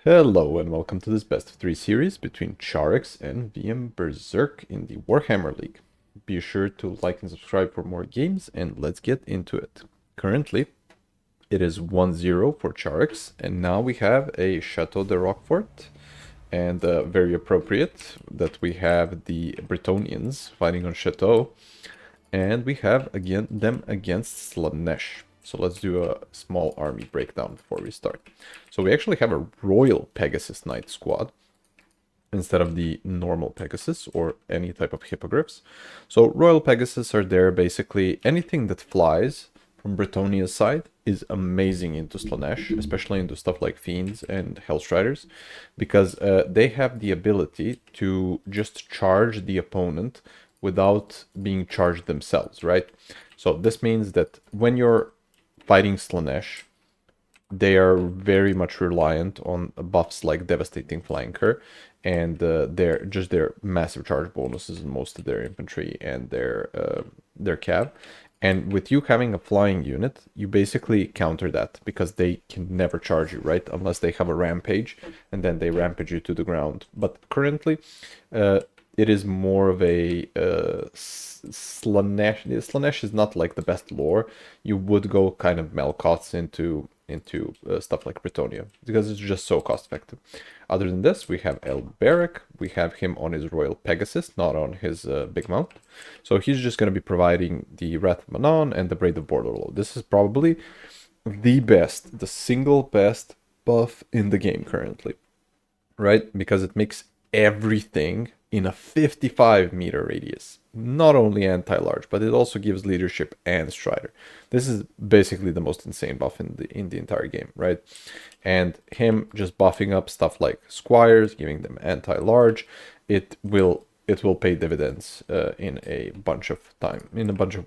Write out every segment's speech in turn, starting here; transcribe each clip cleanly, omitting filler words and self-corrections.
Hello and welcome to this best of 3 series between Czarix and VM Berserk in the Warhammer League. Be sure to like and subscribe for more games and let's get into it. Currently, it is 1-0 for Czarix and now we have a Chateau de Roquefort and very appropriate that we have the Bretonnians fighting on Chateau and we have them against Slaanesh. So let's do a small army breakdown before we start. So we actually have a Royal Pegasus Knight squad instead of the normal Pegasus or any type of hippogriffs. So Royal Pegasus are there basically anything that flies from Bretonia's side is amazing into Slaanesh, especially into stuff like Fiends and Hellstriders, because they have the ability to just charge the opponent without being charged themselves, right? So this means that when you're fighting Slaanesh, they are very much reliant on buffs like Devastating Flanker and their massive charge bonuses in most of their infantry and their cav. And with you having a flying unit, you basically counter that because they can never charge you, right? Unless they have a rampage and then they rampage you to the ground. But currently, it is more of a Slaanesh. Slaanesh is not like the best lore. You would go kind of Melkoths into stuff like Bretonia because it's just so cost effective. Other than this, we have El Barrack. We have him on his Royal Pegasus, not on his big mount. So he's just going to be providing the Wrath of Manon and the Braid of Borderlow. This is probably the single best buff in the game currently, right? Because it makes everything in a 55-meter radius. Not only anti-large, but it also gives leadership and strider. This is basically the most insane buff in the entire game, right? And him just buffing up stuff like squires, giving them anti-large, it will pay dividends in a bunch of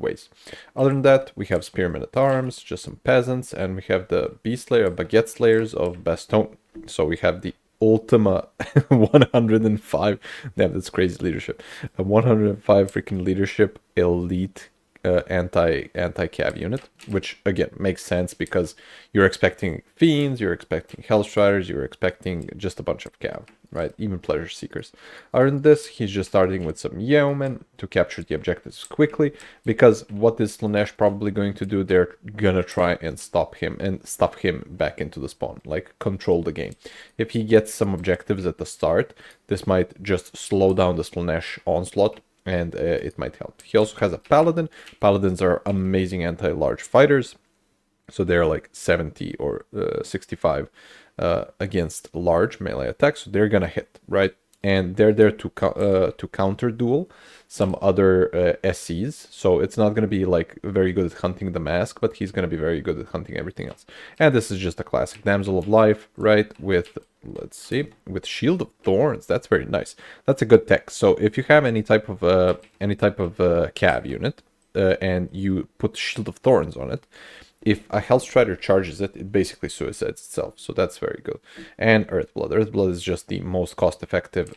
ways. Other than that, we have spearmen at arms, just some peasants, and we have the beast slayer, baguette slayers of Bastogne. So we have the Ultima 105. Damn, that's crazy leadership. A 105 freaking leadership elite anti-cav unit, which again makes sense because you're expecting fiends, you're expecting hellstriders, you're expecting just a bunch of cav, right? Even pleasure seekers. Other than this, he's just starting with some yeomen to capture the objectives quickly, because what is Slaanesh probably going to do? They're gonna try and stop him and stuff him back into the spawn, like control the game. If he gets some objectives at the start, this might just slow down the Slaanesh onslaught and it might help. He also has a paladin. Paladins are amazing anti-large fighters, so they're like 70 or 65 against large melee attacks, so they're gonna hit, right? And they're there to counter duel some other SCs, so it's not going to be like very good at hunting the mask, but he's going to be very good at hunting everything else. And this is just a classic Damsel of Life, right? With, let's see, with Shield of Thorns. That's very nice. That's a good tech. So if you have any type of cav unit and you put Shield of Thorns on it, if a Hellstrider charges it, it basically suicides itself. So that's very good. And Earthblood. Earthblood is just the most cost-effective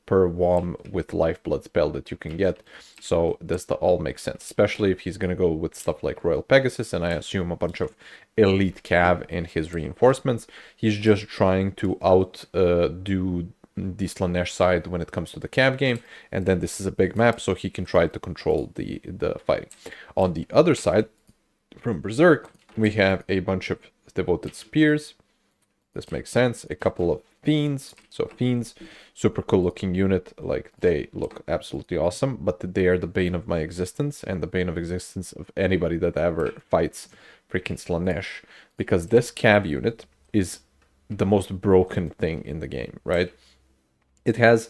per WOM with Lifeblood spell that you can get. So this all makes sense, especially if he's going to go with stuff like Royal Pegasus, and I assume a bunch of elite cav in his reinforcements. He's just trying to outdo the Slaanesh side when it comes to the cav game, and then this is a big map, so he can try to control the fighting. On the other side, from Berserk, we have a bunch of devoted spears. This makes sense. A couple of fiends. So fiends, super cool looking unit. Like, they look absolutely awesome, but they are the bane of my existence and the bane of existence of anybody that ever fights freaking Slaanesh, because this cav unit is the most broken thing in the game, right? It has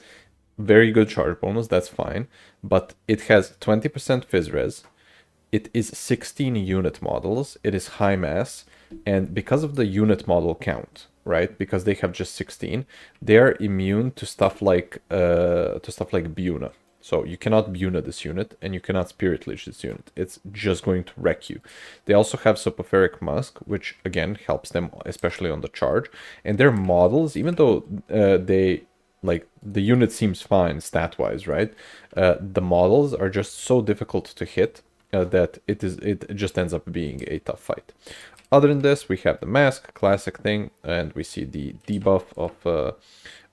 very good charge bonus, that's fine, but it has 20% phys res. It is 16 unit models, it is high mass, and because of the unit model count, right, because they have just 16, they are immune to stuff like Buna. So you cannot Buna this unit, and you cannot Spirit Leech this unit. It's just going to wreck you. They also have Soporific Musk, which again helps them, especially on the charge. And their models, even though the unit seems fine stat-wise, right, the models are just so difficult to hit that it just ends up being a tough fight. Other than this, we have the mask, classic thing, and we see the debuff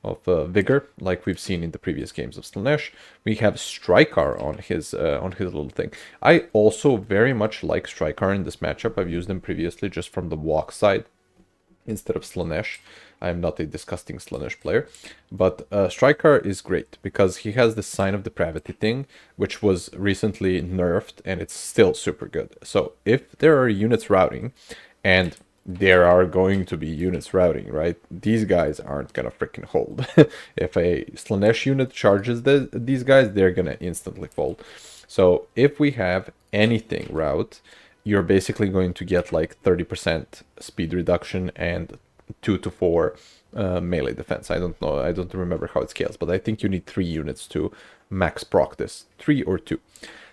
of vigor, like we've seen in the previous games of Slaanesh. We have Strykar on his little thing. I also very much like Strykar in this matchup. I've used him previously just from the walk side instead of Slaanesh. I am not a disgusting Slaanesh player, but Strykar is great because he has the Sign of Depravity thing, which was recently nerfed, and it's still super good. So if there are units routing, and there are going to be units routing, right? These guys aren't gonna freaking hold. If a Slaanesh unit charges these guys, they're gonna instantly fold. So if we have anything route, you're basically going to get like 30% speed reduction and 2 to 4 melee defense. I don't know, I don't remember how it scales, but I think you need 3 units to max proc this, 3 or 2.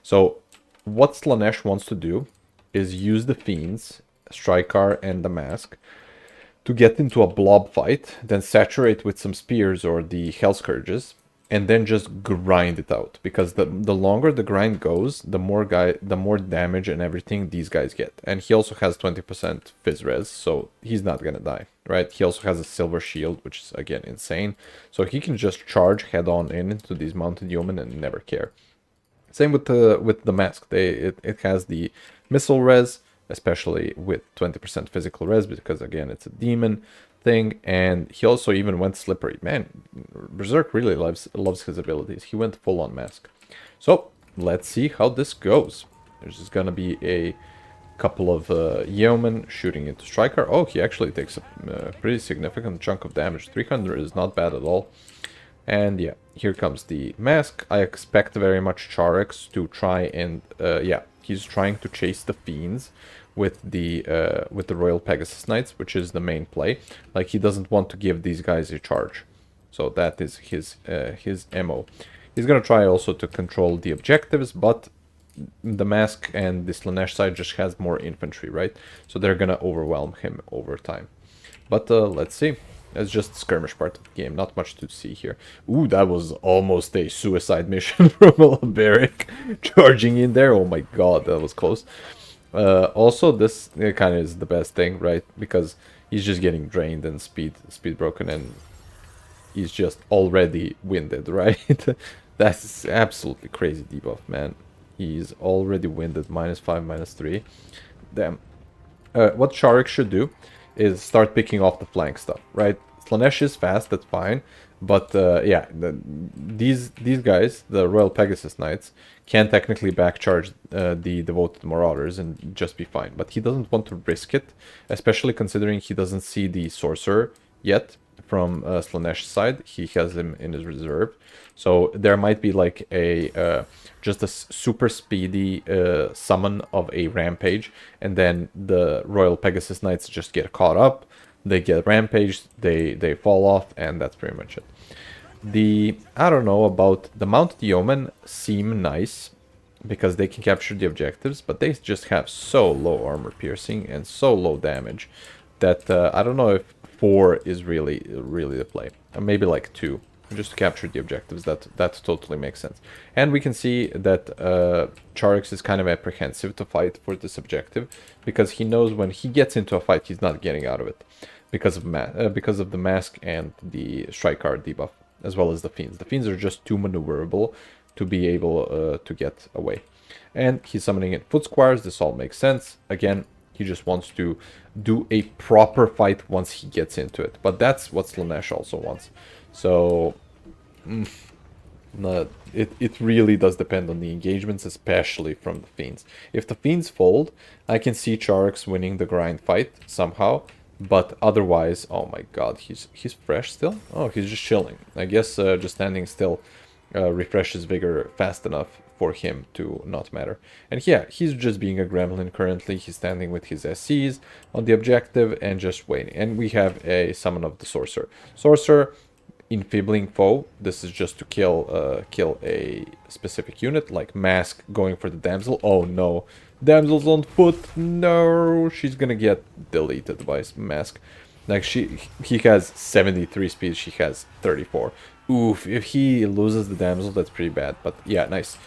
So what Slaanesh wants to do is use the Fiends, Strykar and the Mask to get into a blob fight, then saturate with some spears or the Hell Scourges, and then just grind it out. Because the longer the grind goes, the more damage and everything these guys get. And he also has 20% Fizz Res, so he's not gonna die, right? He also has a Silver Shield, which is again insane. So he can just charge head on into these Mounted Yeomen and never care. Same with the Mask. It has the Missile Res, especially with 20% physical res, because again it's a demon thing, and he also even went slippery. Man, Berserk really loves his abilities. He went full on Mask. So let's see how this goes. There's just gonna be a couple of yeomen shooting into Strykar. Oh, he actually takes a pretty significant chunk of damage. 300 is not bad at all. And yeah, here comes the Mask. I expect very much Czarix to try and yeah, he's trying to chase the Fiends with the Royal Pegasus Knights, which is the main play. Like, he doesn't want to give these guys a charge. So that is his MO. He's gonna try also to control the objectives, but the Mask and the Slaanesh side just has more infantry, right? So they're gonna overwhelm him over time. But let's see. It's just the skirmish part of the game. Not much to see here. Ooh, that was almost a suicide mission from Berserk charging in there. Oh my god, that was close. Also, this kind of is the best thing, right? Because he's just getting drained and speed broken, and he's just already winded, right? That's absolutely crazy debuff, man. He's already winded, -5, -3. Damn. What Czarix should do is start picking off the flank stuff, right? Slaanesh is fast, that's fine, but yeah, these guys, the Royal Pegasus Knights, can technically backcharge the Devoted Marauders and just be fine. But he doesn't want to risk it, especially considering he doesn't see the Sorcerer yet from Slaanesh's side. He has him in his reserve. So there might be like a just a super speedy summon of a Rampage, and then the Royal Pegasus Knights just get caught up, they get rampaged, they fall off, and that's pretty much it. I don't know about the Mounted Yeomen seem nice because they can capture the objectives, but they just have so low armor piercing and so low damage that I don't know if 4 is really the play. Maybe like 2, just to capture the objectives. That totally makes sense. And we can see that Czarix is kind of apprehensive to fight for this objective, because he knows when he gets into a fight, he's not getting out of it because of the Mask and the Strykar debuff, as well as the Fiends. The Fiends are just too maneuverable to be able to get away. And he's summoning in Foot Squires. This all makes sense. Again, he just wants to do a proper fight once he gets into it. But that's what Slaanesh also wants. So it really does depend on the engagements, especially from the Fiends. If the Fiends fold, I can see Czarix winning the grind fight somehow. But otherwise, oh my god, he's fresh still? Oh, he's just chilling. I guess just standing still refreshes vigor fast enough for him to not matter. And yeah, he's just being a gremlin currently. He's standing with his SCs on the objective and just waiting. And we have a summon of the Sorcerer. Sorcerer, enfeebling foe. This is just to kill a specific unit, like Mask going for the Damsel. Oh no, Damsel's on foot. No, she's gonna get deleted by Mask. Like he has 73 speed, she has 34. Oof, if he loses the Damsel, that's pretty bad. But yeah, nice.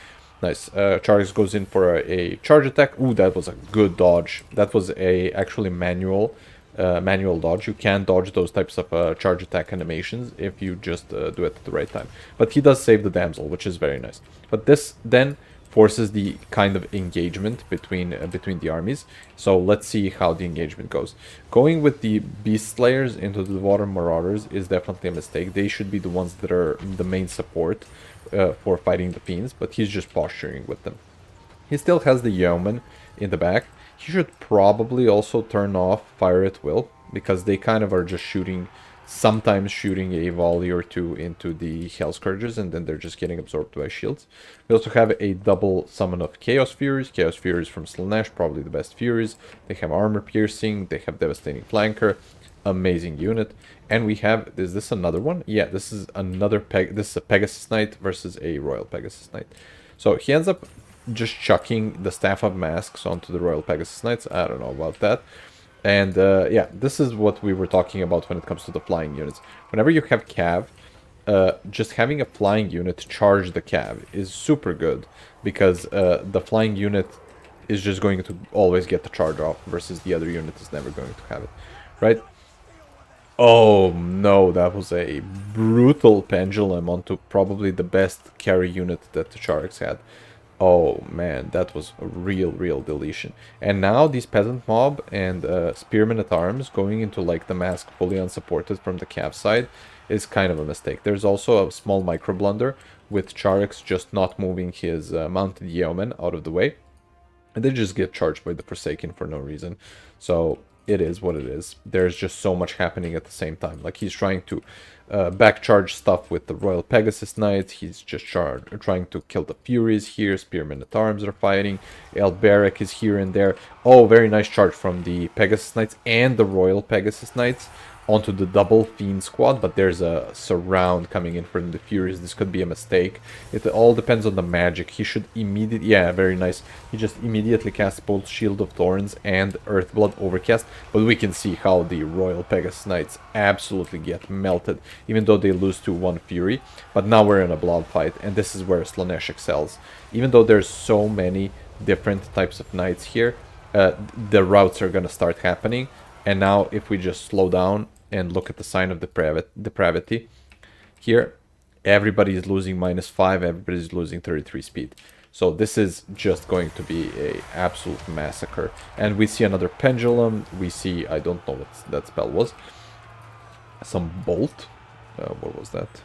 Nice. Czarix goes in for a charge attack. Ooh, that was a good dodge. That was a actually manual dodge. You can dodge those types of charge attack animations if you just do it at the right time. But he does save the damsel, which is very nice. But this then forces the kind of engagement between the armies. So let's see how the engagement goes. Going with the beast slayers into the water marauders is definitely a mistake. They should be the ones that are the main support for fighting the fiends, but he's just posturing with them. He still has the yeoman in the back. He should probably also turn off fire at will, because they kind of are just shooting, sometimes shooting a volley or two into the Hell Scourges, and then they're just getting absorbed by shields. We also have a double summon of Chaos Furies. Chaos Furies from Slaanesh, probably the best Furies. They have armor piercing, they have devastating flanker, amazing unit. And we have, is this another one? Yeah, this is another this is a Pegasus Knight versus a Royal Pegasus Knight. So he ends up just chucking the Staff of Masks onto the Royal Pegasus Knights. I don't know about that. And yeah, this is what we were talking about when it comes to the flying units. Whenever you have cav, just having a flying unit charge the cav is super good, because the flying unit is just going to always get the charge off, versus the other unit is never going to have it, right? Oh no, that was a brutal pendulum onto probably the best carry unit that the Czarix had. Oh man, that was a real deletion. And now these peasant mob and spearmen at arms going into like the mask fully unsupported from the cav side is kind of a mistake. There's also a small micro blunder with Czarix just not moving his mounted yeoman out of the way, and they just get charged by the Forsaken for no reason. So it is what it is. There's just so much happening at the same time. Like, he's trying to back charge stuff with the Royal Pegasus Knights. He's just trying to kill the Furies here. Spearmen at Arms are fighting. Berserk is here and there. Oh, very nice charge from the Pegasus Knights and the Royal Pegasus Knights onto the double Fiend squad, but there's a surround coming in from the Furies. This could be a mistake. It all depends on the magic. He should immediately... Yeah, very nice. He just immediately casts both Shield of Thorns and Earthblood Overcast, but we can see how the Royal Pegasus Knights absolutely get melted, even though they lose to one Fury. But now we're in a blob fight, and this is where Slaanesh excels. Even though there's so many different types of knights here, the routes are going to start happening. And now if we just slow down and look at the sign of depravity, here everybody is losing -5, everybody is losing 33 speed. So this is just going to be a absolute massacre. And we see another pendulum. We see, I don't know what that spell was. Some bolt. What was that?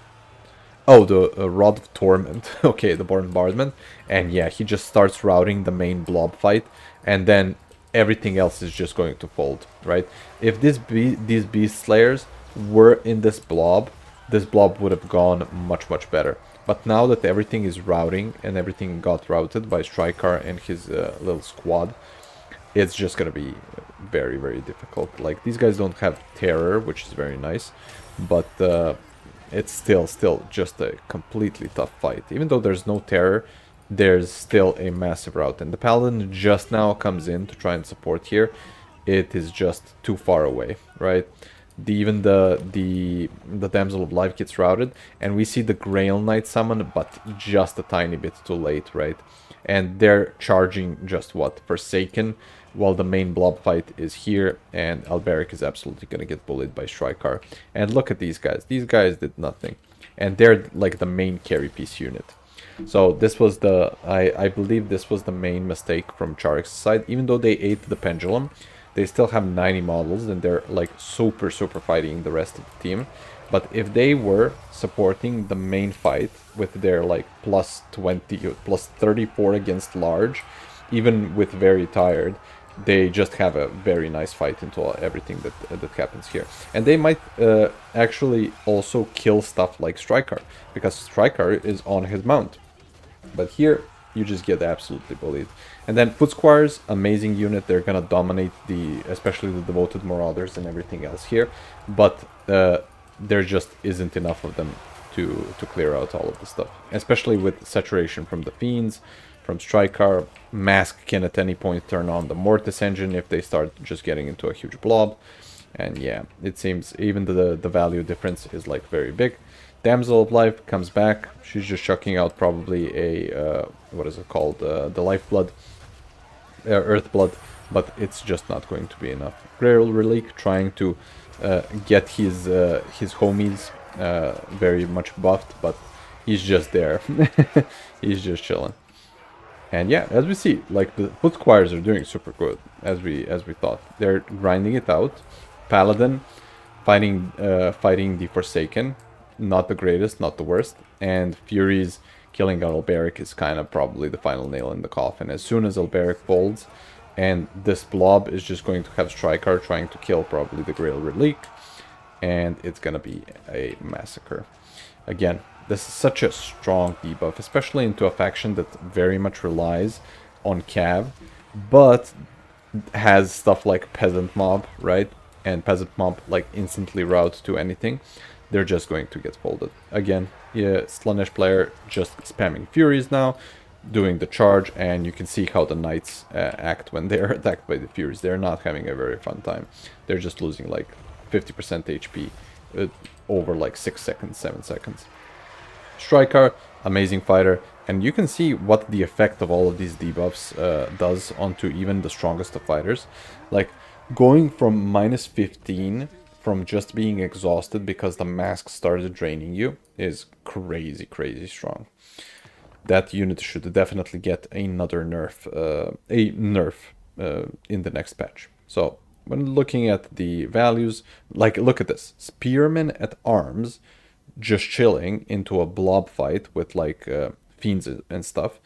Oh, the Rod of Torment. Okay, the bombardment. And yeah, he just starts routing the main blob fight, and then everything else is just going to fold, right? If these beast slayers were in this blob would have gone much better. But now that everything is routing, and everything got routed by Striker and his little squad, it's just gonna be very difficult. Like, these guys don't have terror, which is very nice, but it's still just a completely tough fight. Even though there's no terror, there's still a massive rout, and the Paladin just now comes in to try and support here. It is just too far away, right? Even the Damsel of Life gets routed, and we see the Grail Knight summon, but just a tiny bit too late, right? And they're charging just what? Forsaken, while the main blob fight is here, and Berserk is absolutely gonna get bullied by Striker. And look at these guys. These guys did nothing, and they're like the main carry piece unit. So this was the, I believe this was the main mistake from Czarix's side. Even though they ate the pendulum, they still have 90 models, and they're like super fighting the rest of the team. But if they were supporting the main fight with their like +20, +34 against large, even with very tired, they just have a very nice fight into everything that happens here. And they might actually also kill stuff like Striker, because Striker is on his mount. But here, you just get absolutely bullied. And then Foot Squires, amazing unit. They're gonna dominate especially the Devoted Marauders and everything else here. But there just isn't enough of them to clear out all of the stuff. Especially with saturation from the Fiends, from Striker. Mask can at any point turn on the Mortis engine if they start just getting into a huge blob. And yeah, it seems even the value difference is like very big. Damsel of Life comes back. She's just chucking out probably a, what is it called? The Lifeblood, Earthblood, but it's just not going to be enough. Grail Relic trying to get his homies very much buffed, but he's just there. He's just chilling. And yeah, as we see, like the foot squires are doing super good, as we thought. They're grinding it out. Paladin fighting the Forsaken, not the greatest, not the worst. And Furies killing Alberic is kind of probably the final nail in the coffin. As soon as Alberic folds, and this blob is just going to have Striker trying to kill probably the Grail Relic, and it's gonna be a massacre. Again, this is such a strong debuff, especially into a faction that very much relies on Cav, but has stuff like Peasant Mob, right? And Peasant Mob like instantly route to anything. They're just going to get folded. Again, yeah, Slaanesh player just spamming Furies now, doing the charge, and you can see how the Knights act when they're attacked by the Furies. They're not having a very fun time. They're just losing like 50% HP over like 6 seconds, 7 seconds. Striker, amazing fighter, and you can see what the effect of all of these debuffs does onto even the strongest of fighters. Like, going from -15 from just being exhausted because the mask started draining you is crazy, crazy strong. That unit should definitely get another nerf, in the next patch. So, when looking at the values, like, look at this. Spearmen at arms, just chilling into a blob fight with like fiends and stuff,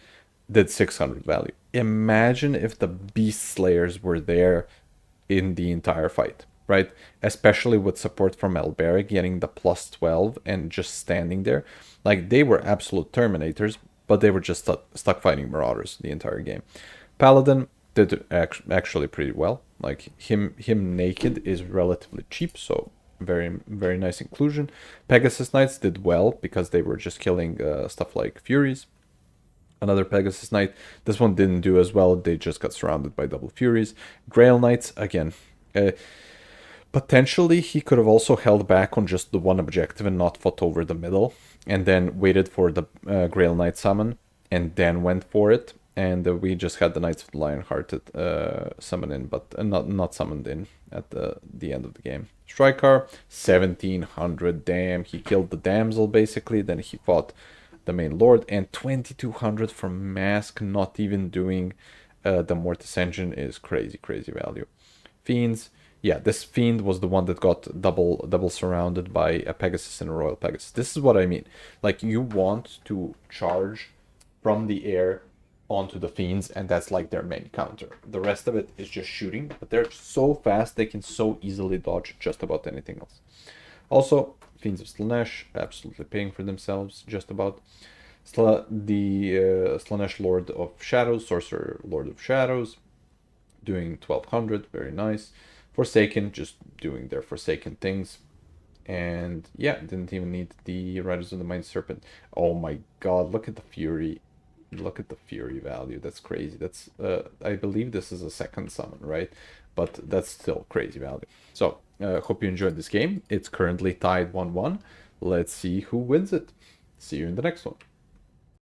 did 600 value. Imagine if the beast slayers were there in the entire fight, right? Especially with support from Alberic getting the +12 and just standing there. Like, they were absolute terminators, but they were just stuck fighting marauders the entire game. Paladin did actually pretty well. Like, him naked is relatively cheap, so very, very nice inclusion. Pegasus Knights did well because they were just killing stuff like Furies. Another Pegasus Knight. This one didn't do as well. They just got surrounded by double Furies. Grail Knights, again. Potentially, he could have also held back on just the one objective and not fought over the middle. And then waited for the Grail Knight summon. And then went for it. And we just had the Knights of the Lionhearted summon in, but not summoned in at the end of the game. Striker, 1700, damn, he killed the damsel basically, then he fought the main lord, and 2200 for mask, not even doing the Mortis engine is crazy, crazy value. Fiends, yeah, this fiend was the one that got double surrounded by a Pegasus and a Royal Pegasus. This is what I mean. Like, you want to charge from the air onto the fiends, and that's like their main counter. The rest of it is just shooting, but they're so fast they can so easily dodge just about anything else. Also, Fiends of Slaanesh absolutely paying for themselves just about. The Slaanesh Lord of Shadows, Sorcerer Lord of Shadows, doing 1200, very nice. Forsaken, just doing their Forsaken things. And yeah, didn't even need the Riders of the Mind Serpent. Oh my god, look at the Fury. Look at the Fury value. That's crazy. That's I believe this is a second summon, right? But that's still crazy value. So, hope you enjoyed this game. It's currently tied 1-1. Let's see who wins it. See you in the next one.